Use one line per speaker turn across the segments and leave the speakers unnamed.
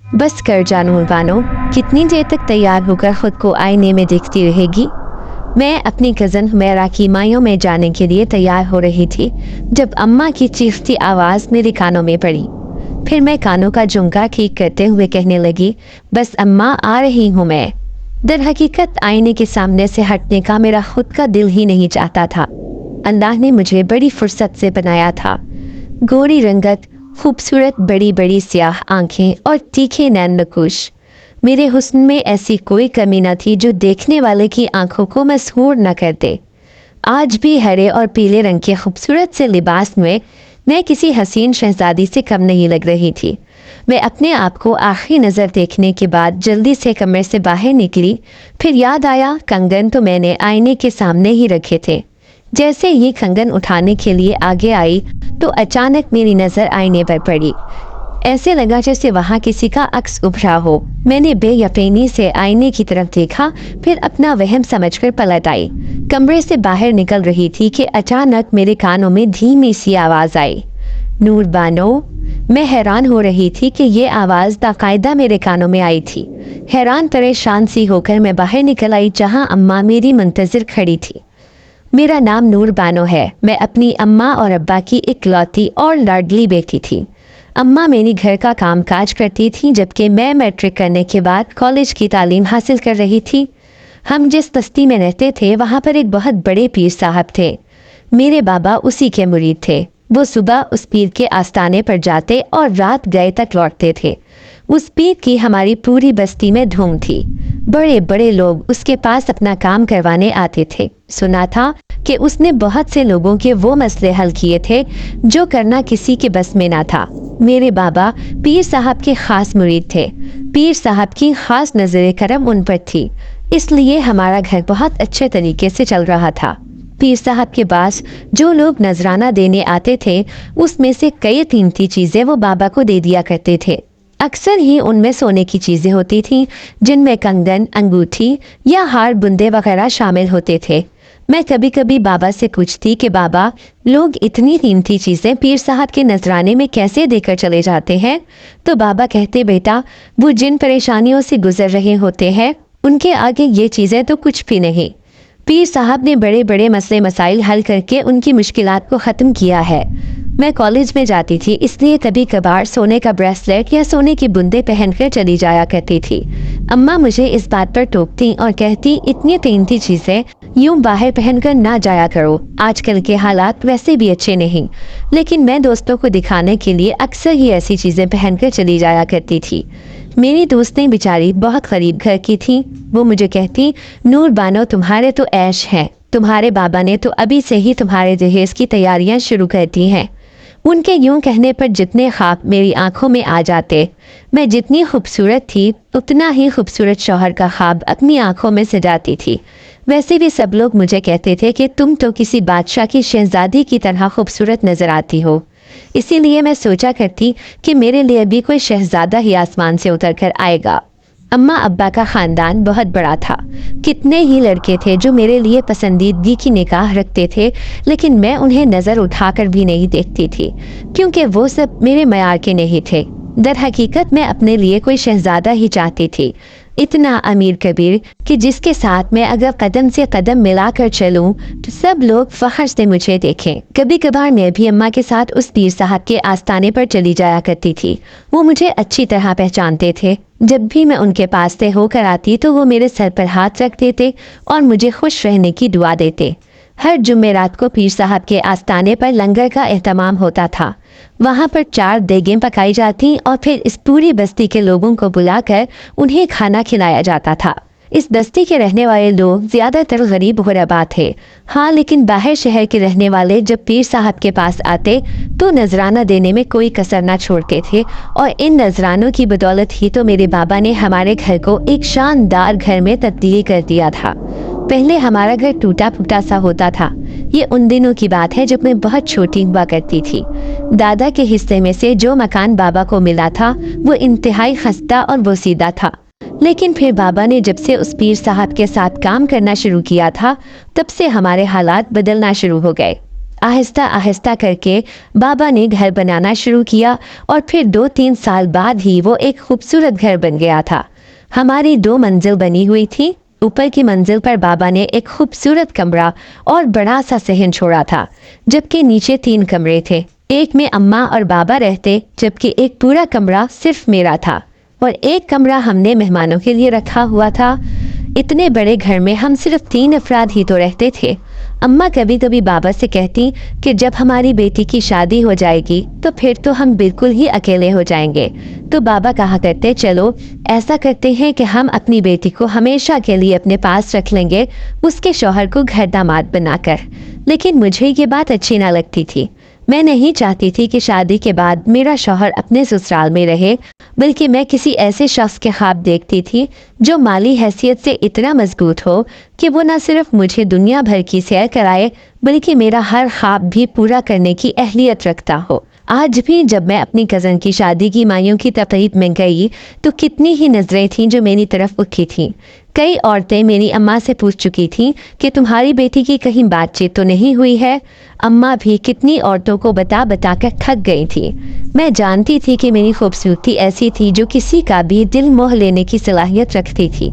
बस कर जा नूरबानो, कितनी देर तक तैयार होकर खुद को आईने में देखती रहेगी। मैं अपनी कज़न हुमैरा की मायों में जाने के लिए तैयार हो रही थी जब अम्मा की चीखती आवाज़ मेरे कानों में पड़ी। फिर मैं कानों का झुमका ठीक करते हुए कहने लगी, बस अम्मा आ रही हूँ मैं। दर हकीकत आईने के सामने से हटने का मेरा खुद का दिल ही नहीं चाहता था। अल्लाह ने मुझे बड़ी फुर्सत से बनाया था। गोरी रंगत, खूबसूरत बड़ी बड़ी स्याह आंखें और तीखे नैन नकुश। मेरे हुस्न में ऐसी कोई कमी न थी जो देखने वाले की आंखों को मसहूर न कर दे। आज भी हरे और पीले रंग के खूबसूरत से लिबास में मैं किसी हसीन शहजादी से कम नहीं लग रही थी। मैं अपने आप को आखिरी नज़र देखने के बाद जल्दी से कमरे से बाहर निकली। फिर याद आया कंगन तो मैंने आईने के सामने ही रखे थे। जैसे ही कंगन उठाने के लिए आगे आई तो अचानक मेरी नज़र आईने पर पड़ी। ऐसे लगा जैसे वहाँ किसी का अक्स उभरा हो। मैंने बेयकीनी से आईने की तरफ देखा, फिर अपना वहम समझकर पलट आई। कमरे से बाहर निकल रही थी कि अचानक मेरे कानों में धीमी सी आवाज़ आई, नूरबानो। मैं हैरान हो रही थी कि ये आवाज़ बाकायदा मेरे कानों में आई थी। हैरान परेशान सी होकर मैं बाहर निकल आई जहाँ अम्मा मेरी मुंतज़िर खड़ी थी। मेरा नाम नूरबानो है। मैं अपनी अम्मा और अब्बा की इकलौती और लाडली बेटी थी। अम्मा मेरी घर का कामकाज करती थी जबकि मैं मैट्रिक करने के बाद कॉलेज की तालीम हासिल कर रही थी। हम जिस बस्ती में रहते थे वहाँ पर एक बहुत बड़े पीर साहब थे। मेरे बाबा उसी के मुरीद थे। वो सुबह उस पीर के आस्थाने पर जाते और रात गए तक लौटते थे। उस पीर की हमारी पूरी बस्ती में धूम थी। बड़े बड़े लोग उसके पास अपना काम करवाने आते थे। सुना था कि उसने बहुत से लोगों के वो मसले हल किए थे जो करना किसी के बस में ना था। मेरे बाबा पीर साहब के खास मुरीद थे। पीर साहब की खास नजर करम उन पर थी, इसलिए हमारा घर बहुत अच्छे तरीके से चल रहा था। पीर साहब के पास जो लोग नजराना देने आते थे उसमें से कई कीमती चीज़ें वो बाबा को दे दिया करते थे। अक्सर ही उनमें सोने की चीज़ें होती थीं जिनमें कंगन, अंगूठी या हार बुंदे वगैरह शामिल होते थे। मैं कभी कभी बाबा से पूछती कि बाबा, लोग इतनी कीमती चीज़ें पीर साहब के नजराने में कैसे देकर चले जाते हैं? तो बाबा कहते, बेटा, वो जिन परेशानियों से गुजर रहे होते हैं उनके आगे ये चीज़ें तो कुछ भी नहीं। पीर साहब ने बड़े बड़े मसले मसाइल हल करके उनकी मुश्किलात को ख़त्म किया है। मैं कॉलेज में जाती थी, इसलिए कभी कभार सोने का ब्रेसलेट या सोने की बूंदें पहनकर चली जाया करती थी। अम्मा मुझे इस बात पर टोकती और कहती, इतनी कीमती चीज़ें यूं बाहर पहनकर ना जाया करो, आजकल के हालात वैसे भी अच्छे नहीं। लेकिन मैं दोस्तों को दिखाने के लिए अक्सर ही ऐसी चीज़ें पहनकर चली जाया करती थी। मेरी दोस्तें बेचारी बहुत गरीब घर की थी। वो मुझे कहती, नूरबानो, तुम्हारे तो ऐश है। तुम्हारे बाबा ने तो अभी से ही तुम्हारे जहेज की तैयारियां शुरू कर दी हैं। उनके यूं कहने पर जितने ख्वाब मेरी आंखों में आ जाते। मैं जितनी खूबसूरत थी उतना ही खूबसूरत शौहर का ख्वाब अपनी आंखों में सजाती थी। वैसे भी सब लोग मुझे कहते थे कि तुम तो किसी बादशाह की शहजादी की तरह खूबसूरत नजर आती हो। इसीलिए मैं सोचा करती कि मेरे लिए भी कोई शहजादा ही आसमान से उतर कर आएगा। अम्मा अब्बा का ख़ानदान बहुत बड़ा था। कितने ही लड़के थे जो मेरे लिए पसंदीदगी की निगाह रखते थे, लेकिन मैं उन्हें नज़र उठाकर भी नहीं देखती थी क्योंकि वो सब मेरे मयार के नहीं थे। दर हकीकत मैं अपने लिए कोई शहजादा ही चाहती थी, इतना अमीर कबीर कि जिसके साथ मैं अगर कदम से कदम मिलाकर चलूं तो सब लोग फख्र से मुझे देखें। कभी कभार मैं भी अम्मा के साथ उस पीर साहब के आस्थाने पर चली जाया करती थी। वो मुझे अच्छी तरह पहचानते थे। जब भी मैं उनके पास से होकर आती तो वो मेरे सर पर हाथ रख देते और मुझे खुश रहने की दुआ देते। हर जुमेरात को पीर साहब के आस्थाने पर लंगर का एहतमाम होता था। वहाँ पर 4 देगें पकाई जाती और फिर इस पूरी बस्ती के लोगों को बुलाकर उन्हें खाना खिलाया जाता था। इस बस्ती के रहने वाले लोग ज़्यादातर गरीब गुरबा थे। हाँ, लेकिन बाहर शहर के रहने वाले जब पीर साहब के पास आते तो नजराना देने में कोई कसर ना छोड़ते थे और इन नजरानों की बदौलत ही तो मेरे बाबा ने हमारे घर को एक शानदार घर में तब्दील कर दिया था। पहले हमारा घर टूटा फूटा सा होता था। ये उन दिनों की बात है जब मैं बहुत छोटी हुआ करती थी। दादा के हिस्से में से जो मकान बाबा को मिला था वो इंतहाई खस्ता और बोसीदा था। लेकिन फिर बाबा ने जब से उस पीर साहब के साथ काम करना शुरू किया था तब से हमारे हालात बदलना शुरू हो गए। आहिस्ता आहिस्ता करके बाबा ने घर बनाना शुरू किया और फिर 2-3 साल बाद ही वो एक खूबसूरत घर बन गया था। हमारी 2 मंजिल बनी हुई थी। ऊपर की मंजिल पर बाबा ने एक खूबसूरत कमरा और बड़ा सा सहन छोड़ा था, जबकि नीचे 3 कमरे थे। एक में अम्मा और बाबा रहते, जबकि एक पूरा कमरा सिर्फ मेरा था और एक कमरा हमने मेहमानों के लिए रखा हुआ था। इतने बड़े घर में हम सिर्फ 3 अफराद ही तो रहते थे। अम्मा कभी कभी बाबा से कहती कि जब हमारी बेटी की शादी हो जाएगी तो फिर तो हम बिल्कुल ही अकेले हो जाएंगे। तो बाबा कहा करते, चलो ऐसा करते हैं कि हम अपनी बेटी को हमेशा के लिए अपने पास रख लेंगे, उसके शौहर को घर दामाद बनाकर। लेकिन मुझे ये बात अच्छी ना लगती थी। मैं नहीं चाहती थी कि शादी के बाद मेरा शौहर अपने ससुराल में रहे, बल्कि मैं किसी ऐसे शख्स के ख्वाब देखती थी जो माली हैसियत से इतना मजबूत हो कि वो न सिर्फ मुझे दुनिया भर की सैर कराए, बल्कि मेरा हर ख्वाब भी पूरा करने की अहलियत रखता हो। आज भी जब मैं अपनी कज़न की शादी की माइयों की तकरीब में गई तो कितनी ही नज़रें थीं जो मेरी तरफ उठी थीं। कई औरतें मेरी अम्मा से पूछ चुकी थीं कि तुम्हारी बेटी की कहीं बातचीत तो नहीं हुई है। अम्मा भी कितनी औरतों को बता बता कर थक गई थी। मैं जानती थी कि मेरी खूबसूरती ऐसी थी जो किसी का भी दिल मोह लेने की सलाहियत रखती थी।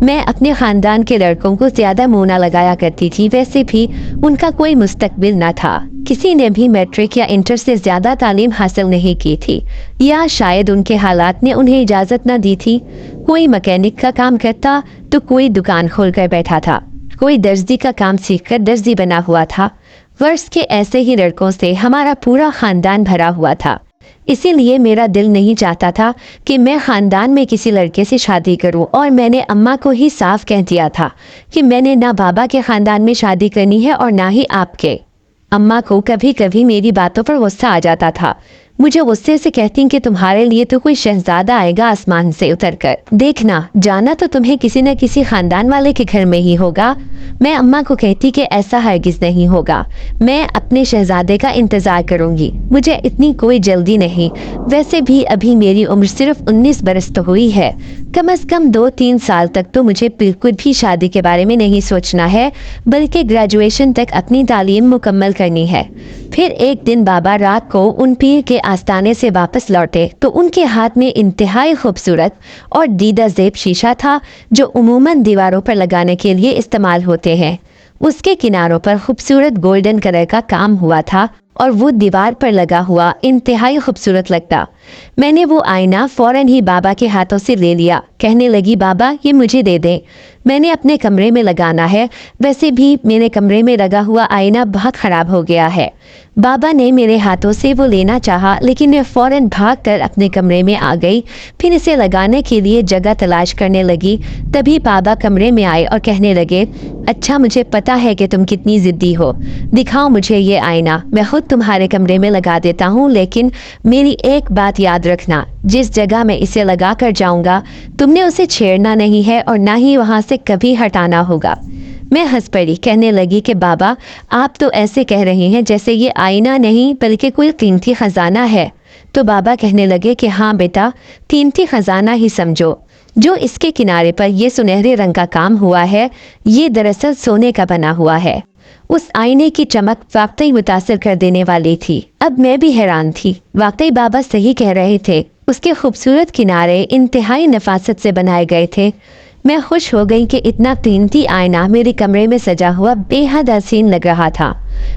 मैं अपने ख़ानदान के लड़कों को ज़्यादा मुँह न लगाया करती थी, वैसे भी उनका कोई मुस्तकबिल न था। किसी ने भी मैट्रिक या इंटर से ज़्यादा तालीम हासिल नहीं की थी, या शायद उनके हालात ने उन्हें इजाज़त न दी थी। कोई मैकेनिक का काम करता तो कोई दुकान खोलकर बैठा था, कोई दर्जी का काम सीखकर दर्जी बना हुआ था। वर्ष के ऐसे ही लड़कों से हमारा पूरा ख़ानदान भरा हुआ था। इसीलिए मेरा दिल नहीं चाहता था कि मैं ख़ानदान में किसी लड़के से शादी करूं, और मैंने अम्मा को ही साफ कह दिया था कि मैंने ना बाबा के ख़ानदान में शादी करनी है और ना ही आपके। अम्मा को कभी कभी मेरी बातों पर गुस्सा आ जाता था। मुझे गुस्से से कहती कि तुम्हारे लिए तो कोई शहजादा आएगा आसमान से उतरकर, देखना जाना तो तुम्हें किसी न किसी खानदान वाले के घर में ही होगा। मैं अम्मा को कहती कि ऐसा हरगिज नहीं होगा, मैं अपने शहजादे का इंतजार करूंगी, मुझे इतनी कोई जल्दी नहीं। वैसे भी अभी मेरी उम्र सिर्फ 19 बरस तो हुई है, कम से कम 2-3 साल तक तो मुझे बिल्कुल भी शादी के बारे में नहीं सोचना है, बल्कि ग्रेजुएशन तक अपनी तालीम मुकम्मल करनी है। फिर एक दिन बाबा रात को उन पीर के आस्ताने से वापस लौटे तो उनके हाथ में इंतहाई खूबसूरत और दीदा ज़ेब शीशा था, जो उमूमन दीवारों पर लगाने के लिए इस्तेमाल होते हैं। उसके किनारों पर खूबसूरत गोल्डन कलर का काम हुआ था और वो दीवार पर लगा हुआ इंतहाई खूबसूरत लगता। मैंने वो आईना फौरन ही बाबा के हाथों से ले लिया, कहने लगी, बाबा ये मुझे दे दें, मैंने अपने कमरे में लगाना है। वैसे भी मेरे कमरे में लगा हुआ आईना बहुत ख़राब हो गया है। बाबा ने मेरे हाथों से वो लेना चाहा, लेकिन मैं फ़ौरन भागकर अपने कमरे में आ गई। फिर इसे लगाने के लिए जगह तलाश करने लगी। तभी बाबा कमरे में आए और कहने लगे, अच्छा मुझे पता है कि तुम कितनी ज़िद्दी हो, दिखाओ मुझे ये आईना, मैं खुद तुम्हारे कमरे में लगा देता हूँ। लेकिन मेरी एक बात याद रखना, जिस जगह मैं इसे लगा कर जाऊँगा तुमने उसे छेड़ना नहीं है और ना ही वहाँ से कभी हटाना होगा। मैं हंस पड़ी, कहने लगी कि बाबा आप तो ऐसे कह रहे हैं जैसे ये आईना नहीं बल्कि कोई कीमती ख़जाना है। तो बाबा कहने लगे कि हाँ बेटा, कीमती ख़जाना ही समझो। जो इसके किनारे पर ये सुनहरे रंग का काम हुआ है, ये दरअसल सोने का बना हुआ है। उस आईने की चमक वाकई मुतासिर कर देने वाली थी। अब मैं भी हैरान थी, वाकई बाबा सही कह रहे थे। उसके खूबसूरत किनारे इंतहाई नफासत से बनाए गए थे। मैं खुश हो गई कि इतना कीमती आईना मेरे कमरे में सजा हुआ बेहद हसीन लग रहा था।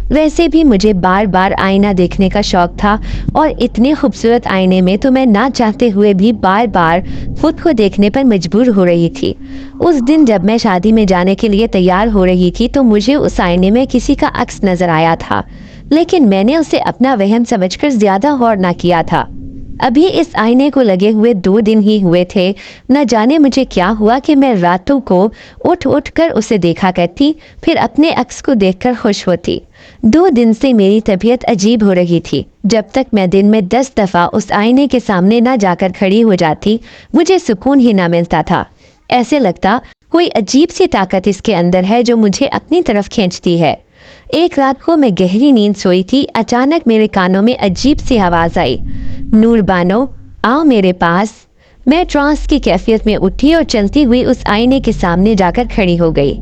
वैसे भी मुझे बार बार आईना देखने का शौक था, और इतने खूबसूरत आईने में तो मैं ना चाहते हुए भी बार बार खुद को देखने पर मजबूर हो रही थी। उस दिन जब मैं शादी में जाने के लिए तैयार हो रही थी तो मुझे उस आईने में किसी का अक्स नजर आया था, लेकिन मैंने उसे अपना वहम समझकर ज्यादा गौर न किया था। अभी इस आईने को लगे हुए 2 दिन ही हुए थे। न जाने मुझे क्या हुआ कि मैं रातों को उठ उठ कर उसे देखा करती, फिर अपने अक्स को देखकर खुश होती। 2 दिन से मेरी तबीयत अजीब हो रही थी। जब तक मैं दिन में 10 दफ़ा उस आईने के सामने ना जाकर खड़ी हो जाती, मुझे सुकून ही ना मिलता था। ऐसे लगता कोई अजीब सी ताकत इसके अंदर है जो मुझे अपनी तरफ खींचती है। एक रात को मैं गहरी नींद सोई थी, अचानक मेरे कानों में अजीब सी आवाज़ आई, नूर बानो आओ मेरे पास। मैं ट्रांस की कैफियत में उठी और चलती हुई उस आईने के सामने जाकर खड़ी हो गई।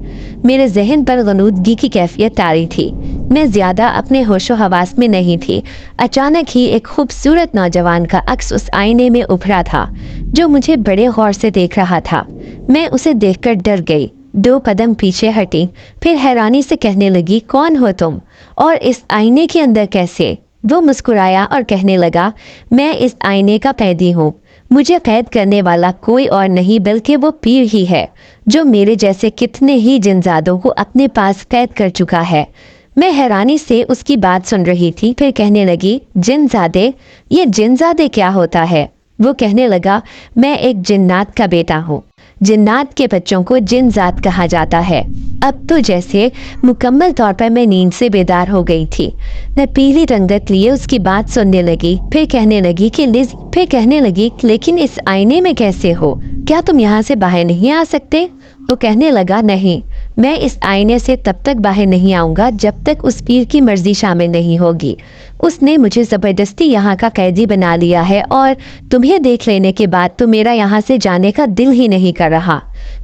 मेरे जहन पर गनूदगी की कैफियत तारी थी। मैं ज्यादा अपने होशो हवास में नहीं थी। अचानक ही एक खूबसूरत नौजवान का अक्स उस आईने में उभरा था, जो मुझे बड़े गौर से देख रहा था। मैं उसे देखकर डर गई, 2 कदम पीछे हटी, फिर हैरानी से कहने लगी, कौन हो तुम और इस आईने के अंदर कैसे? वो मुस्कुराया और कहने लगा, मैं इस आईने का कैदी हूँ। मुझे कैद करने वाला कोई और नहीं बल्कि वो पीर ही है, जो मेरे जैसे कितने ही जिनजादों को अपने पास कैद कर चुका है। मैं हैरानी से उसकी बात सुन रही थी, फिर कहने लगी, जिनजादे? ये जिनजादे क्या होता है? वो कहने लगा, मैं एक जिन्नात का बेटा हूँ। जिन्नात के बच्चों को जिनजात कहा जाता है। अब तो जैसे मुकम्मल तौर पर मैं नींद से बेदार हो गई थी। मैं पीली रंगत लिए उसकी बात सुनने लगी, फिर कहने लगी, लेकिन इस आईने में कैसे हो? क्या तुम यहाँ से बाहर नहीं आ सकते? वो कहने लगा, नहीं, मैं इस आईने से तब तक बाहर नहीं आऊँगा जब तक उस पीर की मर्जी शामिल नहीं होगी। उसने मुझे ज़बरदस्ती यहाँ का कैदी बना लिया है और तुम्हें देख लेने के बाद तो मेरा यहाँ से जाने का दिल ही नहीं कर रहा।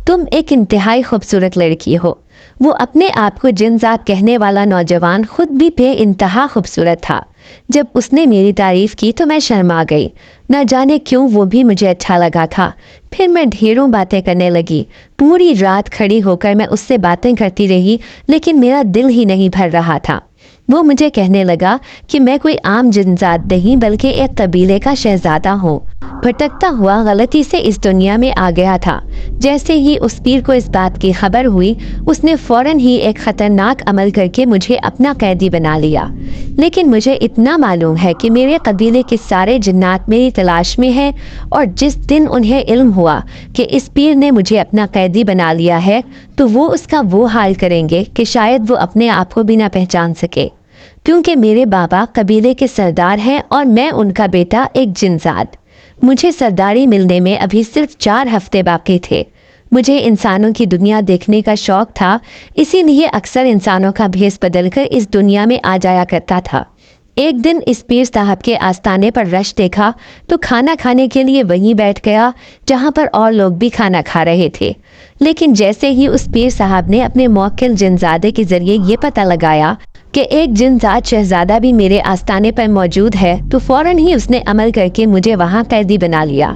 तुम एक इंतहाई खूबसूरत लड़की हो। वो अपने आप को जिनजात कहने वाला नौजवान खुद भी बेइंतहा खूबसूरत था। जब उसने मेरी तारीफ की तो मैं शर्मा गई। न जाने क्यों वो भी मुझे अच्छा लगा था। फिर मैं ढेरों बातें करने लगी। पूरी रात खड़ी होकर मैं उससे बातें करती रही, लेकिन मेरा दिल ही नहीं भर रहा था। वो मुझे कहने लगा कि मैं कोई आम जिनजात नहीं बल्कि एक कबीले का शहजादा हूँ। भटकता हुआ गलती से इस दुनिया में आ गया था। जैसे ही उस पीर को इस बात की खबर हुई, उसने फौरन ही एक खतरनाक अमल करके मुझे अपना कैदी बना लिया। लेकिन मुझे इतना मालूम है कि मेरे कबीले के सारे जिन्नात मेरी तलाश में हैं, और जिस दिन उन्हें इल्म हुआ कि इस पीर ने मुझे अपना कैदी बना लिया है, तो वो उसका वो हाल करेंगे कि शायद वो अपने आप को भी ना पहचान सके। क्योंकि मेरे बाबा कबीले के सरदार हैं और मैं उनका बेटा एक जिनजात। मुझे सरदारी मिलने में अभी सिर्फ 4 हफ्ते बाकी थे। मुझे इंसानों की दुनिया देखने का शौक था, इसीलिए अक्सर इंसानों का भेष बदलकर इस दुनिया में आ जाया करता था। एक दिन इस पीर साहब के आस्थाने पर रश देखा तो खाना खाने के लिए वहीं बैठ गया जहां पर और लोग भी खाना खा रहे थे। लेकिन जैसे ही उस पीर साहब ने अपने मौक्किल जिनजादे के जरिए ये पता लगाया कि एक जिनजात शहजादा भी मेरे आस्थाने पर मौजूद है, तो फौरन ही उसने अमल करके मुझे वहां कैदी बना लिया।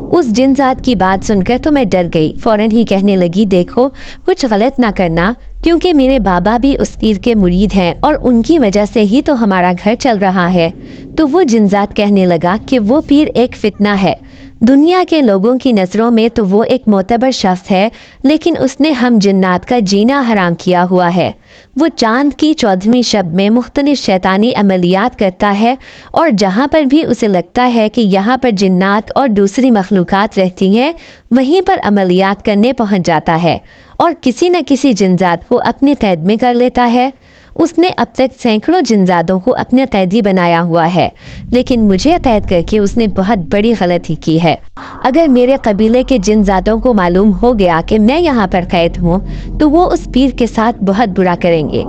उस जिनजात की बात सुनकर तो मैं डर गई। फौरन ही कहने लगी, देखो, कुछ गलत ना करना, क्योंकि मेरे बाबा भी उस पीर के मुरीद हैं और उनकी वजह से ही तो हमारा घर चल रहा है। तो वो जिनजात कहने लगा कि वो पीर एक फितना है। दुनिया के लोगों की नज़रों में तो वो एक मोतबर शख्स है, लेकिन उसने हम जिन्नात का जीना हराम किया हुआ है। वो चांद की 14वीं शब में मुख्तलिफ शैतानी अमलियात करता है, और जहाँ पर भी उसे लगता है कि यहाँ पर जिन्नात और दूसरी मखलूक़ात रहती हैं, वहीं पर अमलियात करने पहुँच जाता है और किसी न किसी जिनजात को अपने कैद में कर लेता है। उसने अब तक सैकड़ों जिनजादों को अपने कैदी बनाया हुआ है, लेकिन मुझे कैद करके उसने बहुत बड़ी गलती की है। अगर मेरे कबीले के जिनजादों को मालूम हो गया कि मैं यहाँ पर कैद हूँ, तो वो उस पीर के साथ बहुत बुरा करेंगे।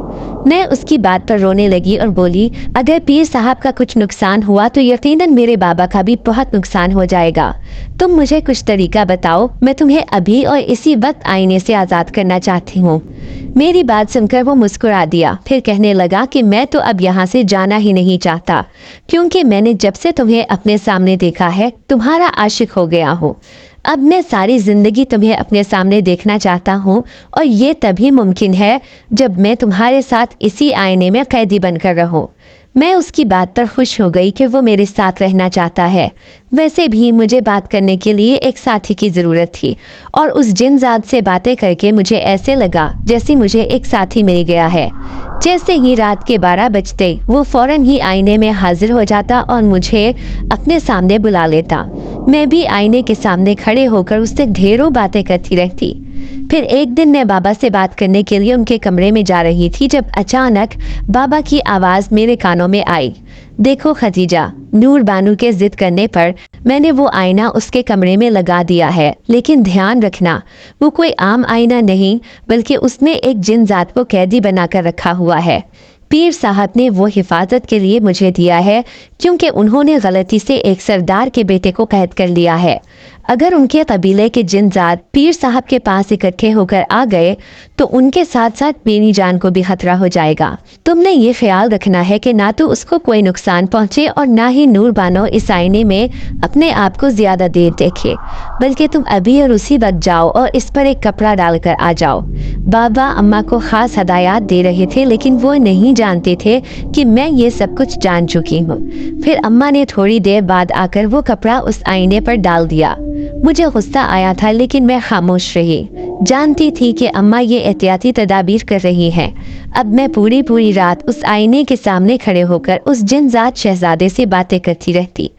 मैं उसकी बात पर रोने लगी और बोली, अगर पीर साहब का कुछ नुकसान हुआ तो यकीनन मेरे बाबा का भी बहुत नुकसान हो जाएगा। तुम मुझे कुछ तरीका बताओ, मैं तुम्हें अभी और इसी वक्त आईने से आज़ाद करना चाहती हूँ। मेरी बात सुनकर वो मुस्कुरा दिया, फिर कहने लगा कि मैं तो अब यहाँ से जाना ही नहीं चाहता, क्योंकि मैंने जब से तुम्हें अपने सामने देखा है तुम्हारा आशिक हो गया हूँ। अब मैं सारी ज़िंदगी तुम्हें अपने सामने देखना चाहता हूँ, और ये तभी मुमकिन है जब मैं तुम्हारे साथ इसी आईने में कैदी बनकर रहूँ। मैं उसकी बात पर खुश हो गई कि वो मेरे साथ रहना चाहता है। वैसे भी मुझे बात करने के लिए एक साथी की ज़रूरत थी, और उस जिनजात से बातें करके मुझे ऐसे लगा जैसे मुझे एक साथी मिल गया है। जैसे ही रात के 12 बजते वो फौरन ही आईने में हाजिर हो जाता और मुझे अपने सामने बुला लेता। मैं भी आईने के सामने खड़े होकर उससे ढेरों बातें करती रहती। फिर एक दिन मैं बाबा से बात करने के लिए उनके कमरे में जा रही थी, जब अचानक बाबा की आवाज़ मेरे कानों में आई, देखो खदीजा, नूर बानू के जिद करने पर मैंने वो आईना उसके कमरे में लगा दिया है, लेकिन ध्यान रखना वो कोई आम आईना नहीं बल्कि उसने एक जिनजात को कैदी बनाकर रखा हुआ है। पीर साहब ने वो हिफाजत के लिए मुझे दिया है, क्योंकि उन्होंने गलती से एक सरदार के बेटे को कैद कर लिया है। अगर उनके कबीले के जिनजात पीर साहब के पास इकट्ठे होकर आ गए तो उनके साथ साथ मेरी जान को भी खतरा हो जाएगा। तुमने ये ख्याल रखना है कि ना तो उसको कोई नुकसान पहुंचे और ना ही नूर बानो इस आईने में अपने आप को ज्यादा देर देखे, बल्कि तुम अभी और उसी वक्त जाओ और इस पर एक कपड़ा डालकर आ जाओ। बाबा अम्मा को खास हदायत दे रहे थे, लेकिन वो नहीं जानते थे कि मैं ये सब कुछ जान चुकी हूँ। फिर अम्मा ने थोड़ी देर बाद आकर वो कपड़ा उस आईने पर डाल दिया। मुझे गुस्सा आया था, लेकिन मैं खामोश रही। जानती थी कि अम्मा ये एहतियाती तदाबीर कर रही हैं। अब मैं पूरी रात उस आईने के सामने खड़े होकर उस जिनजात शहजादे से बातें करती रहती।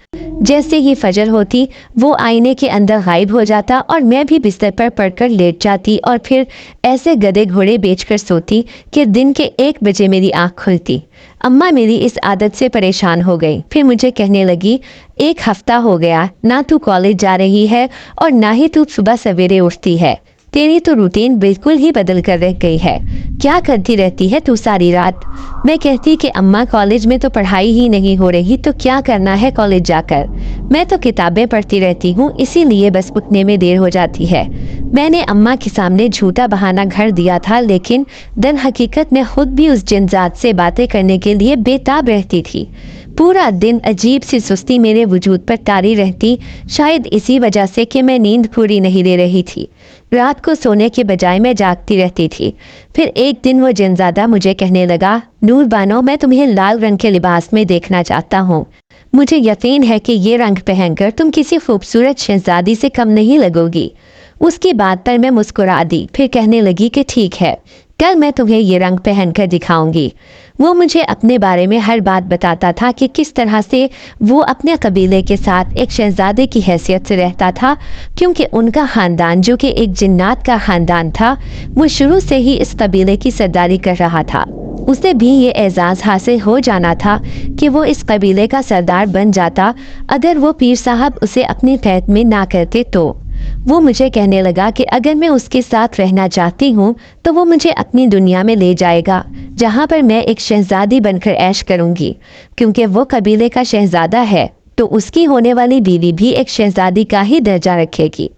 जैसे ही फजर होती वो आईने के अंदर गायब हो जाता और मैं भी बिस्तर पर पड़कर लेट जाती और फिर ऐसे गधे घोड़े बेचकर सोती कि दिन के 1 बजे मेरी आँख खुलती। अम्मा मेरी इस आदत से परेशान हो गई। फिर मुझे कहने लगी, 1 हफ्ता हो गया ना तू कॉलेज जा रही है और ना ही तू सुबह सवेरे उठती है। तेरी तो रूटीन बिल्कुल ही बदल कर रह गई है। क्या करती रहती है तू सारी रात? मैं कहती कि अम्मा कॉलेज में तो पढ़ाई ही नहीं हो रही तो क्या करना है कॉलेज जाकर। मैं तो किताबें पढ़ती रहती हूँ, इसीलिए बस उठने में देर हो जाती है। मैंने अम्मा के सामने झूठा बहाना घर दिया था, लेकिन दर हकीकत मैं खुद भी उस जिनजात से बातें करने के लिए बेताब रहती थी। पूरा दिन अजीब सी सुस्ती मेरे वजूद पर तारी रहती, शायद इसी वजह से कि मैं नींद पूरी नहीं ले रही थी। रात को सोने के बजाय मैं जागती रहती थी। फिर एक दिन वो जिनजादा मुझे कहने लगा, नूर बानो, मैं तुम्हें लाल रंग के लिबास में देखना चाहता हूँ। मुझे यकीन है कि ये रंग पहनकर तुम किसी खूबसूरत शहजादी से कम नहीं लगोगी। उसकी बात पर मैं मुस्कुरा दी। फिर कहने लगी कि ठीक है, कल मैं तुम्हें ये रंग पहनकर दिखाऊंगी। वो मुझे अपने बारे में हर बात बताता था कि किस तरह से वो अपने कबीले के साथ एक शहजादे की हैसियत से रहता था, क्योंकि उनका ख़ानदान जो कि एक जिन्नात का ख़ानदान था, वो शुरू से ही इस कबीले की सरदारी कर रहा था। उसे भी ये एजाज़ हासिल हो जाना था कि वो इस कबीले का सरदार बन जाता अगर वो पीर साहब उसे अपनी कैद में ना करते। तो वो मुझे कहने लगा कि अगर मैं उसके साथ रहना चाहती हूँ तो वो मुझे अपनी दुनिया में ले जाएगा, जहाँ पर मैं एक शहजादी बनकर ऐश करूँगी। क्योंकि वो कबीले का शहजादा है तो उसकी होने वाली बीवी भी एक शहजादी का ही दर्जा रखेगी।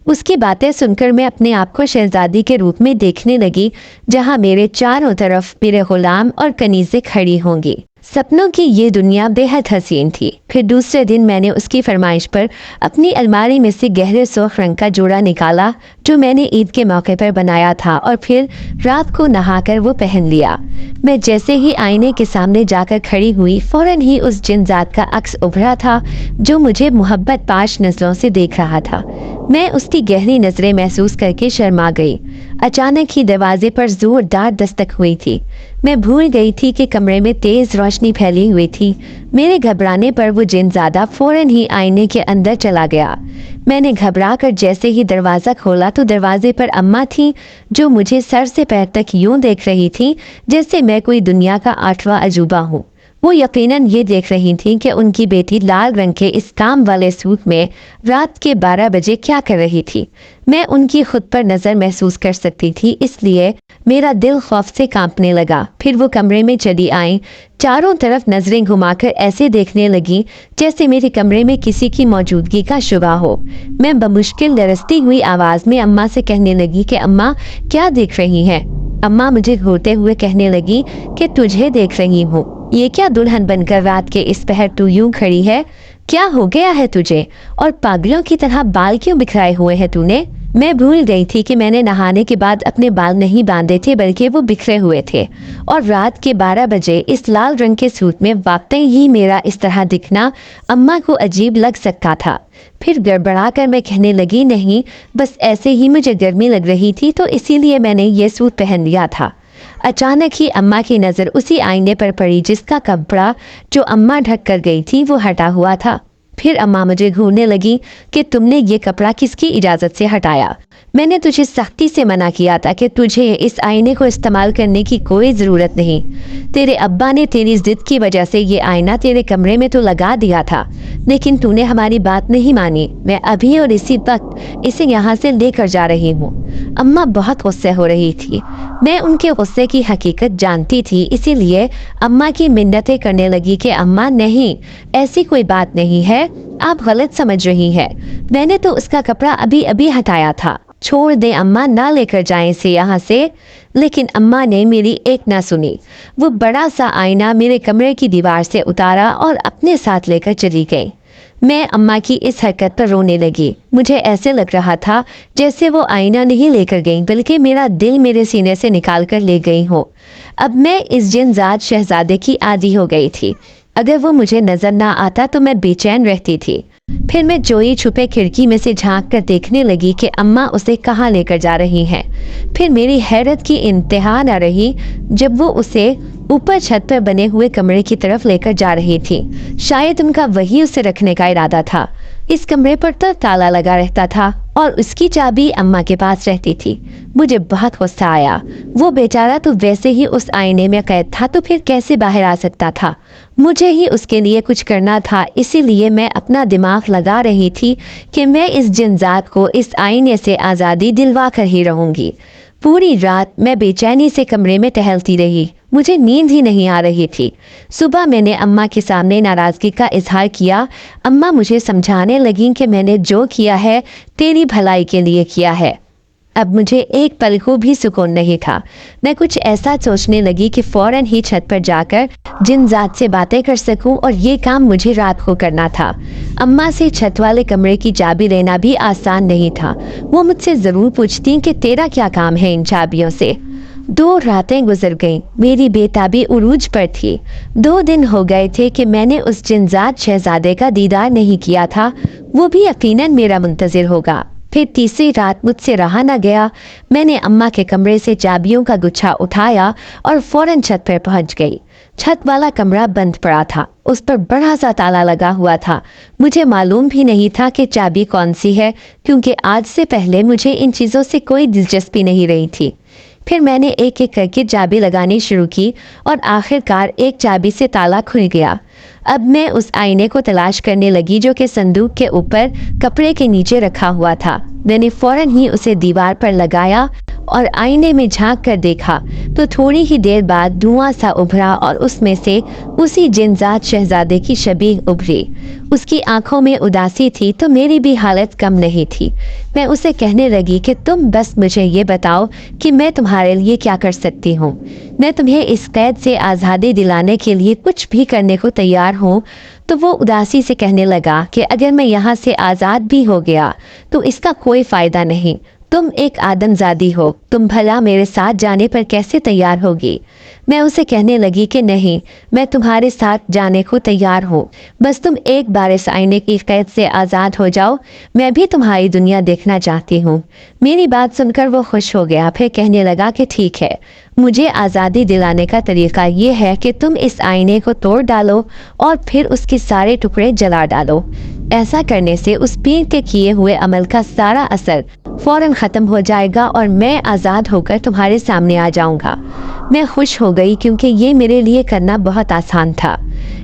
उसकी बातें सुनकर मैं अपने आप को शहजादी के रूप में देखने लगी, जहाँ मेरे चारों तरफ मेरे गुलाम और कनीज़ें खड़ी होंगी। सपनों की ये दुनिया बेहद हसीन थी। फिर दूसरे दिन मैंने उसकी फरमाइश पर अपनी अलमारी में से गहरे सुर्ख रंग का जोड़ा निकाला जो मैंने ईद के मौके पर बनाया था, और फिर रात को नहाकर वो पहन लिया। मैं जैसे ही आईने के सामने जाकर खड़ी हुई, फौरन ही उस जिनजात का अक्स उभरा था जो मुझे मोहब्बत पाश नजरों से देख रहा था। मैं उसकी गहरी नजरें महसूस करके शर्मा गई। अचानक ही दरवाजे पर जोरदार दस्तक हुई थी। मैं भूल गई थी कि कमरे में तेज रोशनी फैली हुई थी। मेरे घबराने पर वो जिनजादा फौरन ही आईने के अंदर चला गया। मैंने घबरा कर जैसे ही दरवाज़ा खोला तो दरवाजे पर अम्मा थी, जो मुझे सर से पैर तक यूं देख रही थी जैसे मैं कोई दुनिया का 8वां अजूबा हूँ। वो यकीनन ये देख रही थी कि उनकी बेटी लाल रंग के इस काम वाले सूट में रात के 12 बजे क्या कर रही थी। मैं उनकी खुद पर नज़र महसूस कर सकती थी, इसलिए मेरा दिल खौफ से कांपने लगा। फिर वो कमरे में चली आई, चारों तरफ नजरें घुमाकर ऐसे देखने लगी जैसे मेरे कमरे में किसी की मौजूदगी का शुबा हो। मैं बमुश्किल लरजती हुई आवाज़ में अम्मा से कहने लगी कि अम्मा क्या देख रही हैं? अम्मा मुझे घूरते हुए कहने लगी कि तुझे देख रही हूँ। ये क्या दुल्हन बनकर रात के इस पहर तू यूं खड़ी है? क्या हो गया है तुझे? और पागलों की तरह बाल क्यों बिखराए हुए हैं तूने? मैं भूल गई थी कि मैंने नहाने के बाद अपने बाल नहीं बांधे थे, बल्कि वो बिखरे हुए थे। और रात के 12 बजे इस लाल रंग के सूट में वाकई ही मेरा इस तरह दिखना अम्मा को अजीब लग सकता था। फिर गड़बड़ा कर मैं कहने लगी, नहीं, बस ऐसे ही मुझे गर्मी लग रही थी तो इसीलिए मैंने ये सूट पहन लिया था। अचानक ही अम्मा की नज़र उसी आईने पर पड़ी जिसका कपड़ा जो अम्मा ढक कर गई थी वो हटा हुआ था। फिर अम्मा मुझे घूरने लगी कि तुमने ये कपड़ा किसकी इजाज़त से हटाया? मैंने तुझे सख्ती से मना किया था कि तुझे इस आईने को इस्तेमाल करने की कोई ज़रूरत नहीं। तेरे अब्बा ने तेरी ज़िद की वजह से ये आईना तेरे कमरे में तो लगा दिया था, लेकिन तूने हमारी बात नहीं मानी। मैं अभी और इसी वक्त इसे यहाँ से लेकर जा रही हूँ। अम्मा बहुत गुस्से हो रही थी। मैं उनके गुस्से की हकीकत जानती थी, इसीलिए अम्मा की मिन्नतें करने लगी कि अम्मा नहीं, ऐसी कोई बात नहीं है, आप गलत समझ रही है। मैंने तो उसका कपड़ा अभी अभी हटाया था, छोड़ दे अम्मा, ना लेकर जाएं इसे यहाँ से। लेकिन अम्मा ने मेरी एक ना सुनी। वो बड़ा सा आईना मेरे कमरे की दीवार से उतारा और अपने साथ लेकर चली गई। मैं अम्मा की इस हरकत पर रोने लगी। मुझे ऐसे लग रहा था जैसे वो आईना नहीं लेकर गई, बल्कि मेरा दिल मेरे सीने से निकाल कर ले गई हो। अब मैं इस जिनजात शहजादे की आदी हो गई थी। अगर वो मुझे नजर ना आता तो मैं बेचैन रहती थी। फिर मैं चोरी छुपे खिड़की में से झांक कर देखने लगी कि अम्मा उसे कहाँ लेकर जा रही हैं। फिर मेरी हैरत की इंतहा न रही जब वो उसे ऊपर छत पर बने हुए कमरे की तरफ लेकर जा रही थी। शायद उनका वही उसे रखने का इरादा था। इस कमरे पर तो ताला लगा रहता था और उसकी चाबी अम्मा के पास रहती थी। मुझे बहुत गुस्सा आया। वो बेचारा तो वैसे ही उस आईने में कैद था, तो फिर कैसे बाहर आ सकता था। मुझे ही उसके लिए कुछ करना था, इसीलिए मैं अपना दिमाग लगा रही थी कि मैं इस जिनजात को इस आईने से आज़ादी दिलवा कर ही रहूंगी। पूरी रात मैं बेचैनी से कमरे में टहलती रही। मुझे नींद ही नहीं आ रही थी। सुबह मैंने अम्मा के सामने नाराज़गी का इजहार किया। अम्मा मुझे समझाने लगीं कि मैंने जो किया है तेरी भलाई के लिए किया है। अब मुझे एक पल को भी सुकून नहीं था। मैं कुछ ऐसा सोचने लगी कि फौरन ही छत पर जाकर जिनजात से बातें कर सकूं, और ये काम मुझे रात को करना था। अम्मा से छत वाले कमरे की चाबी लेना भी आसान नहीं था। वो मुझसे ज़रूर पूछती कि तेरा क्या काम है इन चाबियों से। 2 रातें गुजर गईं। मेरी बेताबी उरूज पर थी। 2 दिन हो गए थे कि मैंने उस जिनजात शहजादे का दीदार नहीं किया था। वो भी यकीनन मेरा मुंतजिर होगा। फिर तीसरी रात मुझसे रहा न गया। मैंने अम्मा के कमरे से चाबियों का गुच्छा उठाया और फौरन छत पर पहुंच गई। छत वाला कमरा बंद पड़ा था। उस पर बड़ा सा ताला लगा हुआ था। मुझे मालूम भी नहीं था कि चाबी कौन सी है, क्योंकि आज से पहले मुझे इन चीज़ों से कोई दिलचस्पी नहीं रही थी। फिर मैंने एक एक करके चाबी लगानी शुरू की और आखिरकार एक चाबी से ताला खुल गया। अब मैं उस आईने को तलाश करने लगी जो कि संदूक के ऊपर कपड़े के नीचे रखा हुआ था। मैंने फौरन ही उसे दीवार पर लगाया और आईने में झांक कर देखा तो थोड़ी ही देर बाद धुआं सा उभरा और उसमें से उसी जिनजात शहजादे की शबीह उभरी। उसकी आंखों में उदासी थी तो मेरी भी हालत कम नहीं थी। मैं उसे कहने लगी कि तुम बस मुझे ये बताओ कि मैं तुम्हारे लिए क्या कर सकती हूँ। मैं तुम्हें इस कैद से आज़ादी दिलाने के लिए कुछ भी करने को तैयार हूँ। तो वो उदासी से कहने लगा कि अगर मैं यहाँ से आज़ाद भी हो गया तो इसका कोई फ़ायदा नहीं। तुम एक आदमजादी हो, तुम भला मेरे साथ जाने पर कैसे तैयार होगी। मैं उसे कहने लगी कि नहीं, मैं तुम्हारे साथ जाने को तैयार हूँ। बस तुम एक बार इस आईने की कैद से आज़ाद हो जाओ। मैं भी तुम्हारी दुनिया देखना चाहती हूँ। मेरी बात सुनकर वो खुश हो गया। फिर कहने लगा कि ठीक है, मुझे आज़ादी दिलाने का तरीका ये है कि तुम इस आईने को तोड़ डालो और फिर उसके सारे टुकड़े जला डालो। ऐसा करने से उस पीर के किए हुए अमल का सारा असर फौरन ख़त्म हो जाएगा और मैं आज़ाद होकर तुम्हारे सामने आ जाऊंगा। मैं खुश हो गई क्योंकि ये मेरे लिए करना बहुत आसान था।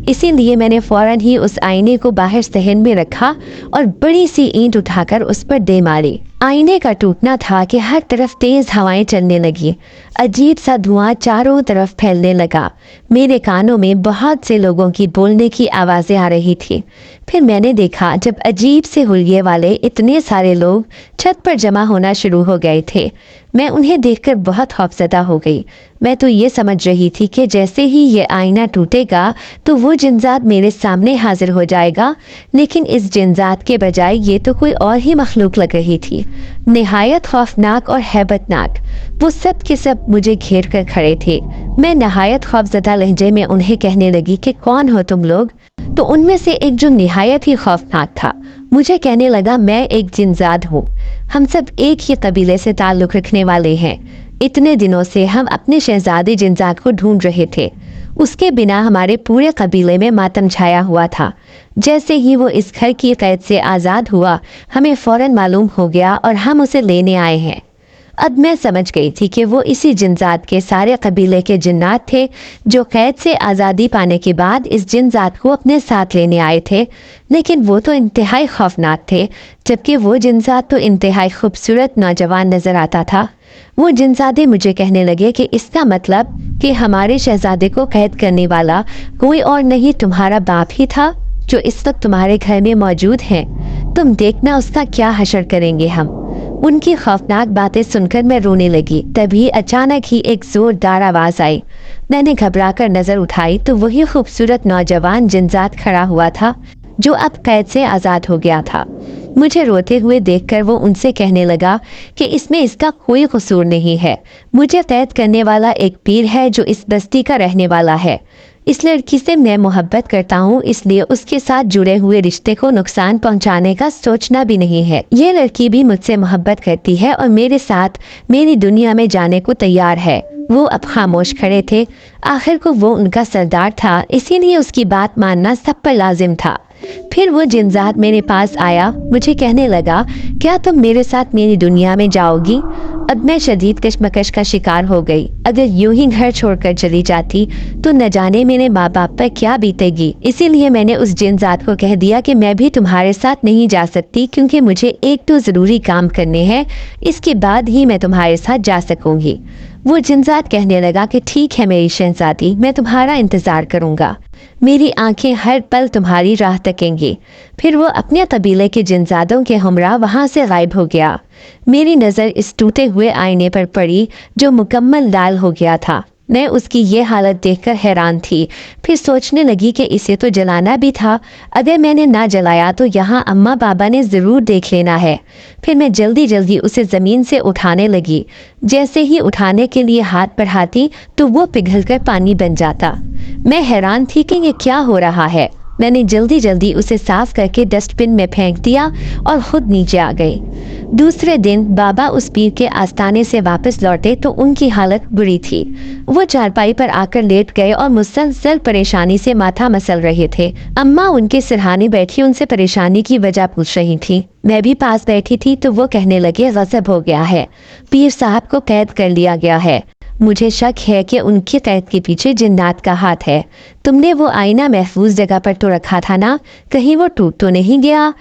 इसीलिए मैंने फौरन ही उस आईने को बाहर सहन में रखा और बड़ी सी ईंट उठाकर उस पर दे मारी। आईने का टूटना था कि हर तरफ तेज हवाएं चलने लगी। अजीब सा धुआं चारों तरफ फैलने लगा। मेरे कानों में बहुत से लोगों की बोलने की आवाज़ें आ रही थी। फिर मैंने देखा जब अजीब से हुलिये वाले इतने सारे लोग छत पर जमा होना शुरू हो गए थे। मैं उन्हें देखकर बहुत खौफजदा हो गई। मैं तो ये समझ रही थी कि जैसे ही ये आईना टूटेगा तो वो जिनजात मेरे सामने हाजिर हो जाएगा, लेकिन इस जिनजात के बजाय ये तो कोई और ही मखलूक लग रही थी, निहायत खौफनाक और हैबतनाक। वो सब के सब मुझे घेर कर खड़े थे। मैं नहायत खौफजदा लहजे में उन्हें कहने लगी कि कौन हो तुम लोग। तो उनमें से एक जो निहायत ही खौफनाक था मुझे कहने लगा, मैं एक जिनजात हूँ। हम सब एक ही कबीले से ताल्लुक़ रखने वाले हैं। इतने दिनों से हम अपने शहजादे जिनजात को ढूंढ रहे थे। उसके बिना हमारे पूरे कबीले में मातम छाया हुआ था। जैसे ही वो इस घर की कैद से आज़ाद हुआ, हमें फ़ौरन मालूम हो गया और हम उसे लेने आए हैं। अब मैं समझ गई थी कि वो इसी जिनजात के सारे कबीले के जिन्नात थे जो कैद से आज़ादी पाने के बाद इस जिनजात को अपने साथ लेने आए थे। लेकिन वो तो इंतहाई खौफनाक थे, जबकि वो जिनजात तो इंतहाई खूबसूरत नौजवान नजर आता था। वो जिनजादे मुझे कहने लगे कि इसका मतलब कि हमारे शहजादे को कैद करने वाला कोई और नहीं तुम्हारा बाप ही था जो इस वक्त तुम्हारे घर में मौजूद है। तुम देखना उसका क्या हशर करेंगे हम। उनकी खौफनाक बातें सुनकर मैं रोने लगी। तभी अचानक ही एक जोरदार आवाज आई। मैंने घबराकर नजर उठाई तो वही खूबसूरत नौजवान जिनजात खड़ा हुआ था जो अब कैद से आज़ाद हो गया था। मुझे रोते हुए देखकर वो उनसे कहने लगा कि इसमें इसका कोई कसूर नहीं है। मुझे कैद करने वाला एक पीर है जो इस बस्ती का रहने वाला है। इस लड़की से मैं मोहब्बत करता हूँ, इसलिए उसके साथ जुड़े हुए रिश्ते को नुकसान पहुँचाने का सोचना भी नहीं है। ये लड़की भी मुझसे मोहब्बत करती है और मेरे साथ मेरी दुनिया में जाने को तैयार है। वो अब खामोश खड़े थे। आखिर को वो उनका सरदार था, इसीलिए उसकी बात मानना सब पर लाजिम था। फिर वो जिनजात मेरे पास आया, मुझे कहने लगा, क्या तुम मेरे साथ मेरी दुनिया में जाओगी? अब मैं शदीद कशमकश का शिकार हो गई। अगर यूं ही घर छोड़कर चली जाती तो न जाने मेरे माँ बाप पर क्या बीतेगी। इसीलिए मैंने उस जिनजात को कह दिया कि मैं भी तुम्हारे साथ नहीं जा सकती, क्योंकि मुझे एक तो ज़रूरी काम करने हैं, इसके बाद ही मैं तुम्हारे साथ जा सकूंगी। वो जिनजात कहने लगा कि ठीक है मेरी शहजादी, मैं तुम्हारा इंतज़ार करूंगा। मेरी आंखें हर पल तुम्हारी राह तकेंगी। फिर वो अपने कबीले के जिनजादों के हमरा वहां से गायब हो गया। मेरी नज़र इस टूटे हुए आईने पर पड़ी जो मुकम्मल लाल हो गया था। मैं उसकी ये हालत देखकर हैरान थी। फिर सोचने लगी कि इसे तो जलाना भी था। अगर मैंने ना जलाया तो यहाँ अम्मा बाबा ने ज़रूर देख लेना है। फिर मैं जल्दी जल्दी उसे ज़मीन से उठाने लगी। जैसे ही उठाने के लिए हाथ बढ़ाती तो वो पिघलकर पानी बन जाता। मैं हैरान थी कि ये क्या हो रहा है। मैंने जल्दी जल्दी उसे साफ करके डस्टबिन में फेंक दिया और खुद नीचे आ गई। दूसरे दिन बाबा उस पीर के आस्थाने से वापस लौटे तो उनकी हालत बुरी थी। वो चारपाई पर आकर लेट गए और मुसलसल परेशानी से माथा मसल रहे थे। अम्मा उनके सिरहाने बैठी उनसे परेशानी की वजह पूछ रही थी। मैं भी पास बैठी थी तो वो कहने लगे, गज़ब हो गया है, पीर साहब को कैद कर लिया गया है। मुझे शक है कि उनकी कैद के पीछे जिन्नात का हाथ है। तुमने वो आईना महफूज जगह पर तो रखा था ना, कहीं वो टूट तो नहीं गया?